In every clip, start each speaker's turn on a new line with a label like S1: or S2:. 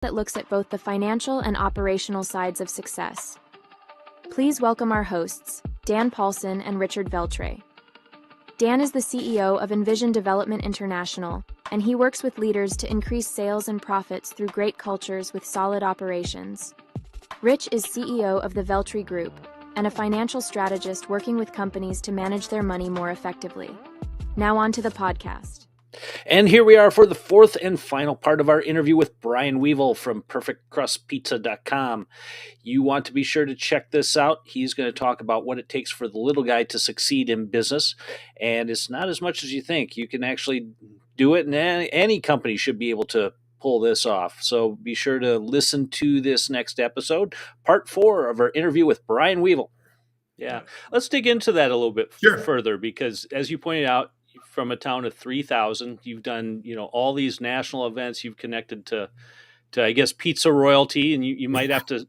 S1: that looks at both the financial and operational sides of success. Please welcome our hosts, Dan Paulson and Richard Veltre. Dan is the CEO of Envision Development International, and he works with leaders to increase sales and profits through great cultures with solid operations. Rich is CEO of the Veltre Group and a financial strategist working with companies to manage their money more effectively. Now on to the podcast.
S2: And here we are for the fourth and final part of our interview with Brian Weavel from PerfectCrustPizza.com. You want to be sure to check this out. He's going to talk about what it takes for the little guy to succeed in business. And it's not as much as you think. You can actually do it, and any company should be able to pull this off. So be sure to listen to this next episode, part 4 of our interview with Brian Weavel. Yeah, let's dig into that a little bit further, because as you pointed out, from a town of 3,000, you've done, all these national events. You've connected to I guess, pizza royalty, and you might have to,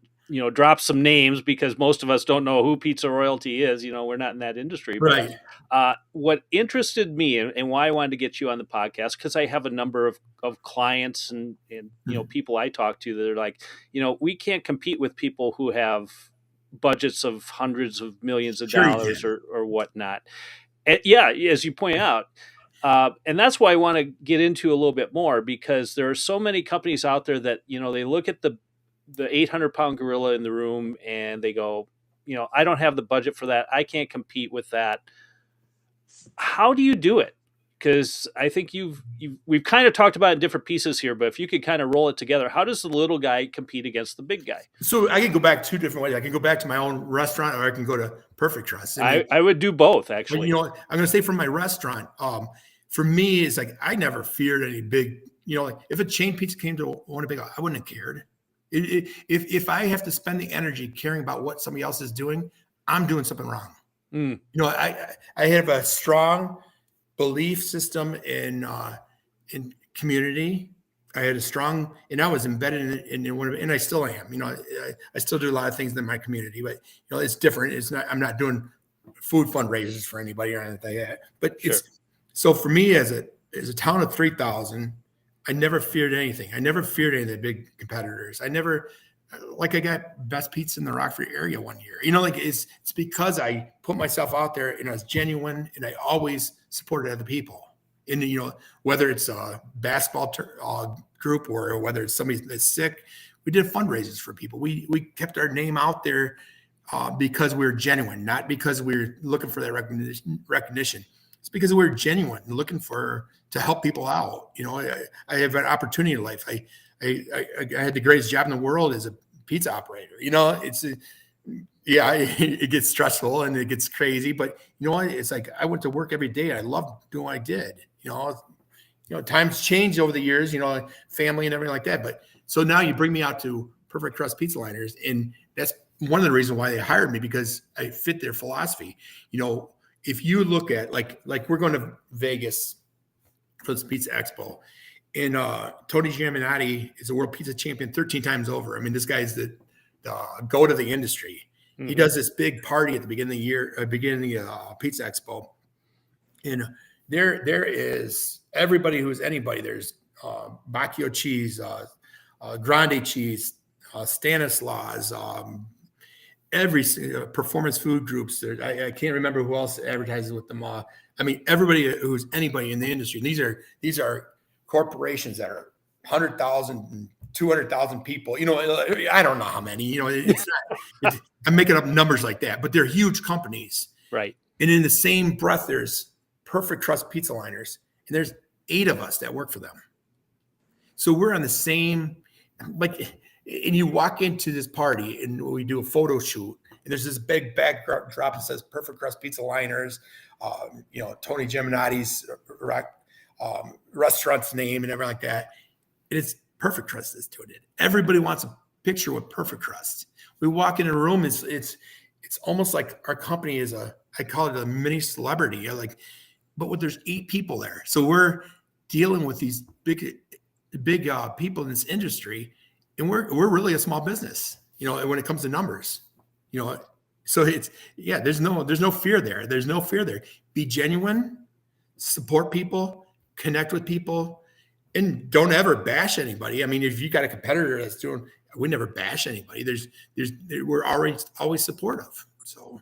S2: drop some names because most of us don't know who pizza royalty is. We're not in that industry.
S3: Right.
S2: But what interested me and why I wanted to get you on the podcast, because I have a number of clients and people I talk to that are like, we can't compete with people who have budgets of hundreds of millions of dollars or whatnot. Yeah, as you point out, and that's why I want to get into a little bit more, because there are so many companies out there that, they look at the 800-pound gorilla in the room and they go, I don't have the budget for that. I can't compete with that. How do you do it? Because I think we've kind of talked about it in different pieces here, but if you could kind of roll it together, how does the little guy compete against the big guy?
S3: So I can go back 2 different ways. I can go back to my own restaurant, or I can go to Perfect Crust.
S2: I would do both, actually.
S3: I'm going to say from my restaurant, for me, it's like I never feared any big, like if a chain pizza came to Winnipeg, I wouldn't have cared. If I have to spend the energy caring about what somebody else is doing, I'm doing something wrong. I have a strong belief system in community. I had a strong, and I was embedded in one of, and I still am. I still do a lot of things in my community, but it's different. It's not. I'm not doing food fundraisers for anybody or anything like that. But it's so for me as a town of 3,000, I never feared anything. I never feared any of the big competitors. I never. I got best pizza in the Rockford area one year. It's because I put myself out there and I was genuine, and I always supported other people. And whether it's a basketball group or whether it's somebody that's sick, we did fundraisers for people. We kept our name out there because we were genuine, not because we were looking for that recognition. It's because we were genuine and looking to help people out. I have an opportunity in life. I had the greatest job in the world as a pizza operator. It gets stressful and it gets crazy, but it's like I went to work every day. I loved doing what I did. Times changed over the years. Family and everything like that. But so now you bring me out to Perfect Crust Pizza Liners, and that's one of the reasons why they hired me, because I fit their philosophy. If you look at like we're going to Vegas for this Pizza Expo. And Tony Giaminotti is a world pizza champion 13 times over. I mean, this guy's the goat of the industry. Mm-hmm. He does this big party at the beginning of the year, beginning of Pizza Expo. And there is everybody who's anybody. There's Bacchio cheese, Grande cheese, Stanislaus, every performance food groups. I can't remember who else advertises with them. I mean, everybody who's anybody in the industry. And these are corporations that are 100,000, 200,000 people. I don't know how many. I'm making up numbers like that, but they're huge companies.
S2: Right.
S3: And in the same breath, there's Perfect Crust Pizza Liners, and there's 8 of us that work for them. So we're on the same, and you walk into this party and we do a photo shoot, and there's this big backdrop that says Perfect Crust Pizza Liners, Tony Giaminotti's restaurant's name and everything like that. And it's Perfect Crust that's doing it. Everybody wants a picture with Perfect Crust. We walk in a room, it's almost like our company is I call it a mini celebrity. But there's 8 people there. So we're dealing with these big people in this industry, and we're really a small business, when it comes to numbers, so there's no fear there. There's no fear there. Be genuine, support people, connect with people, and don't ever bash anybody. I mean, if you got a competitor that's doing, we never bash anybody. We're always supportive. So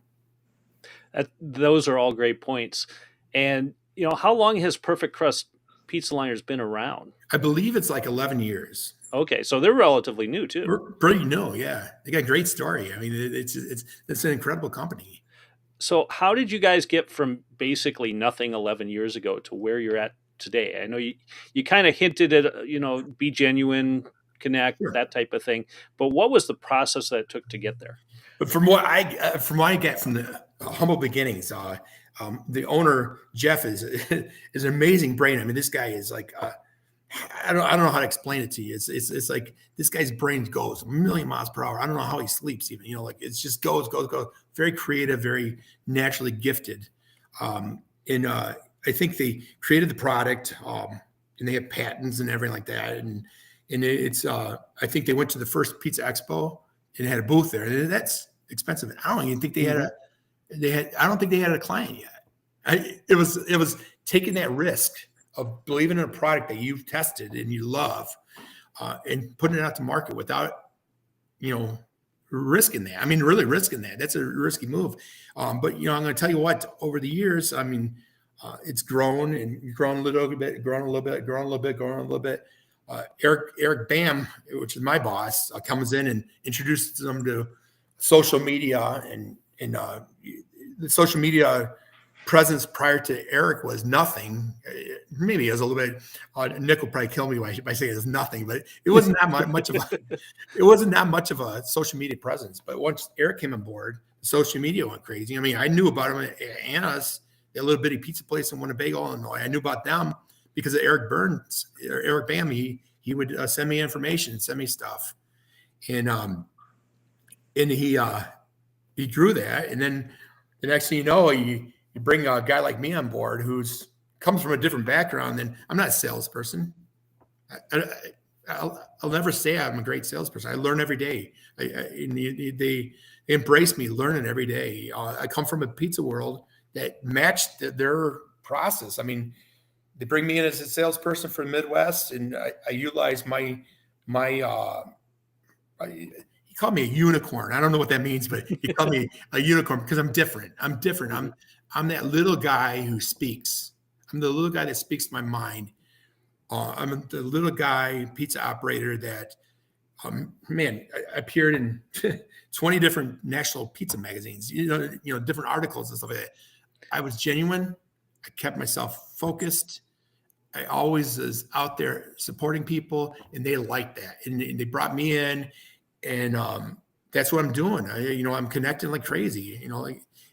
S2: Those are all great points. And how long has Perfect Crust Pizza Liners been around?
S3: I believe it's like 11 years.
S2: Okay, so they're relatively new too.
S3: We're pretty new, yeah. They got a great story. I mean, it's an incredible company.
S2: So how did you guys get from basically nothing 11 years ago to where you're at today? I know you kind of hinted at, be genuine, connect,
S3: Sure.
S2: that type of thing. But what was the process that it took to get there?
S3: But from what I get from the humble beginnings, the owner Jeff is is an amazing brain. I mean, this guy is like I don't know how to explain it to you. It's like this guy's brain goes a million miles per hour. I don't know how he sleeps even. Like it just goes. Very creative, very naturally gifted. And I think they created the product, and they have patents and everything like that. And it's I think they went to the first Pizza Expo and had a booth there. And that's expensive. I don't even think they had I don't think they had a client yet. It was taking that risk of believing in a product that you've tested and you love, and putting it out to market without, risking that. I mean, really risking that. That's a risky move. But I'm going to tell you what, over the years, I mean, it's grown and grown a little bit, grown a little bit, grown a little bit, grown a little bit. Eric Bam, which is my boss, comes in and introduces them to social media, and the social media presence prior to Eric was nothing. Maybe it was a little bit. Nick will probably kill me by saying it's nothing, but it wasn't that much of a social media presence. But once Eric came on board, social media went crazy. I mean, I knew about him at Anna's, a little bitty pizza place in Winnebago, Illinois. I knew about them because of Eric Bam. He would send me information, send me stuff, and he grew that. And then the next thing you know, you bring a guy like me on board who's comes from a different background. Than I'm not a salesperson. I'll never say I'm a great salesperson. I learn every day. They embrace me learning every day. I come from a pizza world that matched their process. I mean, they bring me in as a salesperson from the Midwest, and I utilize my he called me a unicorn. I don't know what that means, but he called me a unicorn because I'm different. I'm that little guy who speaks. I'm the little guy that speaks my mind. I'm the little guy, pizza operator that, I appeared in 20 different national pizza magazines, different articles and stuff like that. I was genuine. I kept myself focused. I always was out there supporting people, and they liked that. And they brought me in, and that's what I'm doing. I'm connecting like crazy.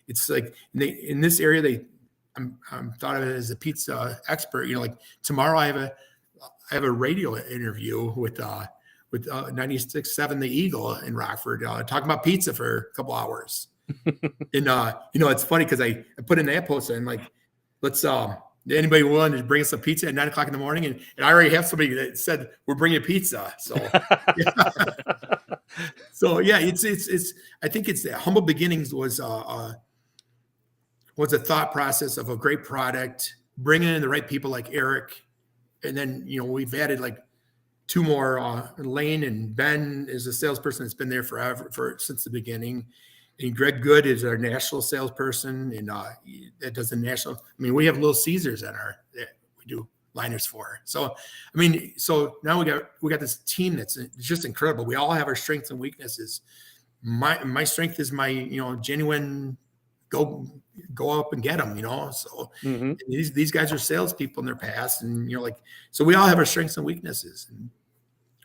S3: It's like in this area, I'm thought of it as a pizza expert. Like tomorrow, I have a radio interview with 96.7 The Eagle in Rockford, talking about pizza for a couple hours. And it's funny because I put in that post and like, let's anybody willing to bring us some pizza at 9 o'clock in the morning, and I already have somebody that said we're bringing pizza. So so yeah, it's I think it's the humble beginnings was a thought process of a great product, bringing in the right people like Eric, and then we've added like two more. Lane and Ben is a salesperson that's been there since the beginning, and Greg Good is our national salesperson, and that does the national. I mean, we have Little Caesars that we do liners for. So I mean, so now we got this team that's just incredible. We all have our strengths and weaknesses. My strength is my genuine go up and get them, so these guys are salespeople in their past, and so we all have our strengths and weaknesses, and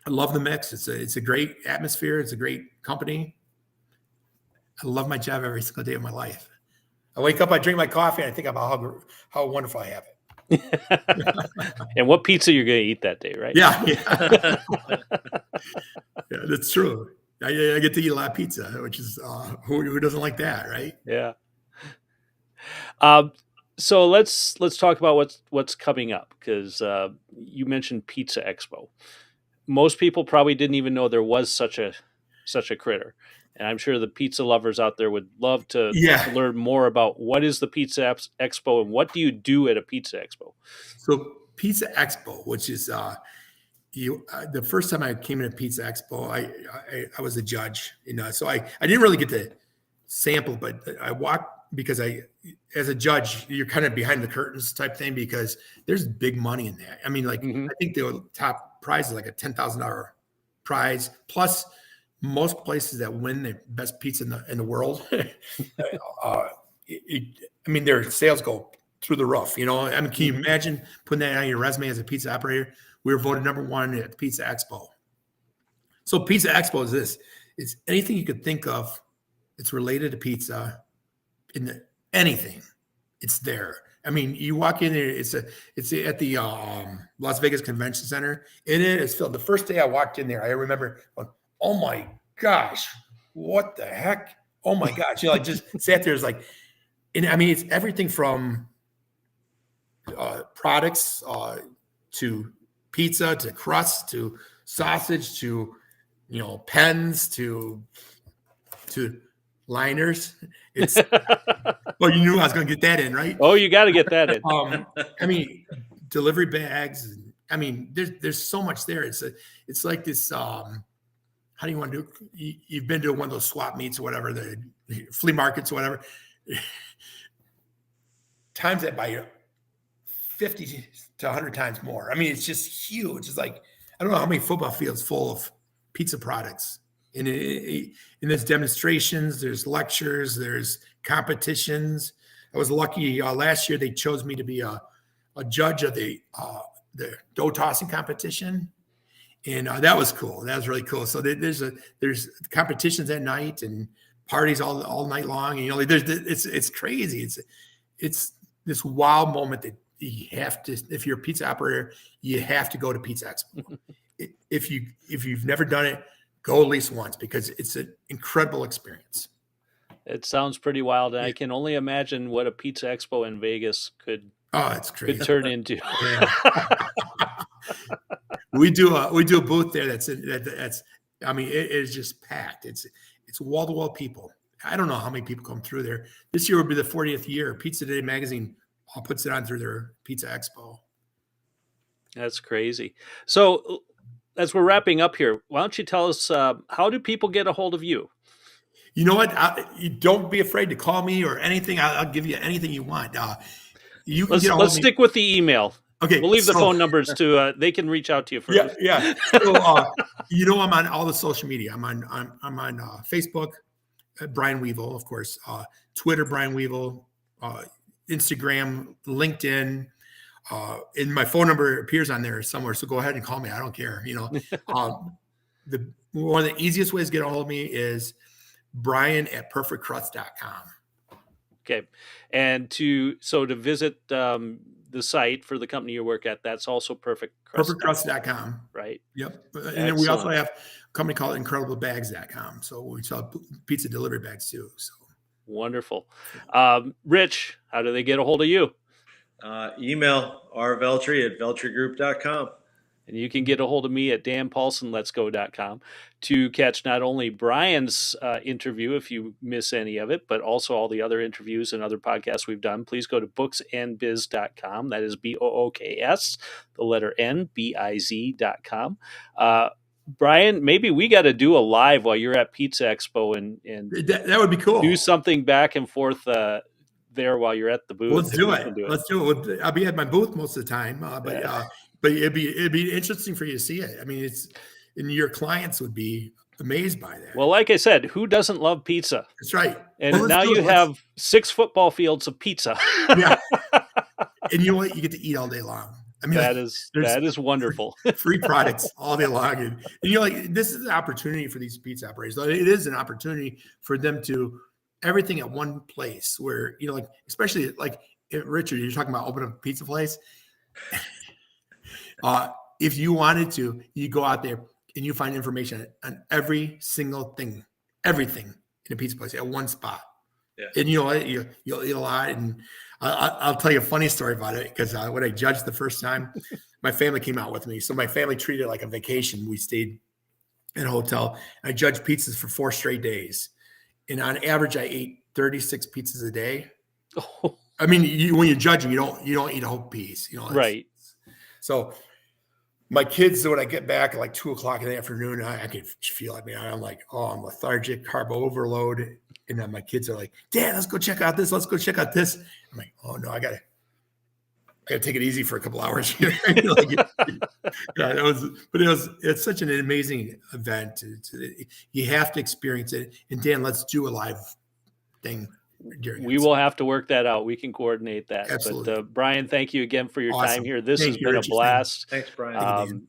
S3: I love the mix. It's a great atmosphere. It's a great company. I love my job every single day of my life. I wake up, I drink my coffee, and I think about how wonderful I have it.
S2: And what pizza you're going to eat that day, right?
S3: Yeah. Yeah, that's true. I get to eat a lot of pizza, which is who doesn't like that, right?
S2: Yeah. So let's talk about what's coming up, because you mentioned Pizza Expo. Most people probably didn't even know there was such a critter, and I'm sure the pizza lovers out there would love to learn more about what is the Pizza Expo and what do you do at a Pizza Expo.
S3: So Pizza Expo, which is the first time I came into Pizza Expo, I was a judge, so I didn't really get to sample, but I walked because as a judge, you're kind of behind the curtains type thing because there's big money in that. I mean, like I think the top prize is like a $10,000 prize plus most places that win the best pizza in the world. I mean, their sales go through the roof. I mean, can you imagine putting that on your resume as a pizza operator? We were voted number 1 at the Pizza Expo. So Pizza Expo is this: it's anything you could think of. It's related to pizza. Anything, it's there. I mean, you walk in there. It's at the Las Vegas Convention Center. It is filled. The first day I walked in there, I remember going, "Oh my gosh, what the heck? Oh my gosh!" I just sat there. It's like, and I mean, it's everything from products to pizza to crust to sausage to pens to liners. It's well, you knew I was going to get that in, right?
S2: Oh, you got to get that in.
S3: I mean, delivery bags. I mean, there's so much there. It's like this. How do you want to do? You've been to one of those swap meets or whatever, the flea markets or whatever. Times that by 50 to 100 times more. I mean, it's just huge. It's like I don't know how many football fields full of pizza products. And there's demonstrations, there's lectures, there's competitions. I was lucky last year they chose me to be a judge of the dough tossing competition, and that was cool. That was really cool. So there's competitions at night and parties all night long. And it's crazy. It's this wow moment that you have to, if you're a pizza operator, you have to go to Pizza Expo. If you've never done it, go at least once because it's an incredible experience.
S2: It sounds pretty wild. And I can only imagine what a Pizza Expo in Vegas could turn into.
S3: We do a booth there that's I mean, it is just packed. It's wall to wall people. I don't know how many people come through there. This year will be the 40th year. Pizza Today magazine puts it on through their Pizza Expo.
S2: That's crazy. So as we're wrapping up here, why don't you tell us how do people get a hold of you?
S3: You know what? You don't be afraid to call me or anything. I'll give you anything you want.
S2: Let's stick with the email.
S3: Okay,
S2: we'll leave the phone numbers to they can reach out to you first.
S3: Yeah. So, I'm on all the social media. I'm on Facebook, Brian Weavel, of course. Twitter, Brian Weavel. Instagram, LinkedIn. And my phone number appears on there somewhere. So go ahead and call me. I don't care. One of the easiest ways to get a hold of me is Brian@perfectcrust.com.
S2: Okay. And to visit the site for the company you work at, that's also
S3: perfectcrust.com.
S2: Right.
S3: Yep. And then we also have a company called incrediblebags.com. So we sell pizza delivery bags too. So
S2: wonderful. Rich, how do they get a hold of you?
S4: Email rveltry@veltrygroup.com.
S2: And you can get a hold of me at danpaulsonletsgo.com to catch not only Brian's interview if you miss any of it, but also all the other interviews and other podcasts we've done. Please go to booksandbiz.com. That is BOOKS, the letter N, BIZ.com. Brian, maybe we got to do a live while you're at Pizza Expo and
S3: that would be cool.
S2: Do something back and forth there while you're at the booth.
S3: Let's do it. Let's do it. I'll be at my booth most of the time, but it'd be interesting for you to see it. I mean, and your clients would be amazed by that.
S2: Well, like I said, who doesn't love pizza?
S3: That's right.
S2: And now you have 6 football fields of pizza.
S3: Yeah. And you know what? You get to eat all day long. I mean,
S2: that is wonderful.
S3: Free products all day long. And this is an opportunity for these pizza operators. It is an opportunity for them to everything at one place where, especially like Richard, you're talking about opening up a pizza place. If you wanted to, you go out there and you find information on every single thing, everything in a pizza place at one spot. Yeah. And you'll eat a lot. And I'll tell you a funny story about it because when I judged the first time, my family came out with me. So my family treated it like a vacation. We stayed in a hotel. I judged pizzas for 4 straight days. And on average, I ate 36 pizzas a day. Oh. I mean, when you're judging, you don't eat a whole piece.
S2: Right.
S3: So my kids, when I get back at like 2:00 in the afternoon, I can feel it, man. I'm like, oh, I'm lethargic, carb overload. And then my kids are like, Dad, let's go check out this. Let's go check out this. I'm like, oh no, I gotta take it easy for a couple hours here. It's such an amazing event. You have to experience it. And Dan, let's do a live thing.
S2: We will have to work that out. We can coordinate that.
S3: Absolutely.
S2: But Brian, thank you again for your time here. This
S3: Thank
S2: has
S3: you,
S2: been a
S3: Richard.
S2: blast.
S4: Thanks, Brian.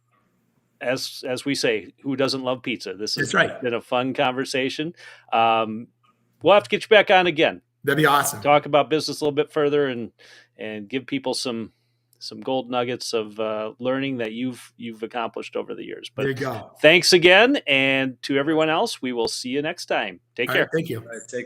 S2: As we say, who doesn't love pizza? This has
S3: That's right.
S2: been a fun conversation. We'll have to get you back on again.
S3: That'd be awesome.
S2: Talk about business a little bit further and give people some gold nuggets of learning that you've accomplished over the years. But
S3: there you go.
S2: Thanks again, and to everyone else, we will see you next time. Take care.
S3: Right, thank you.
S4: All right, take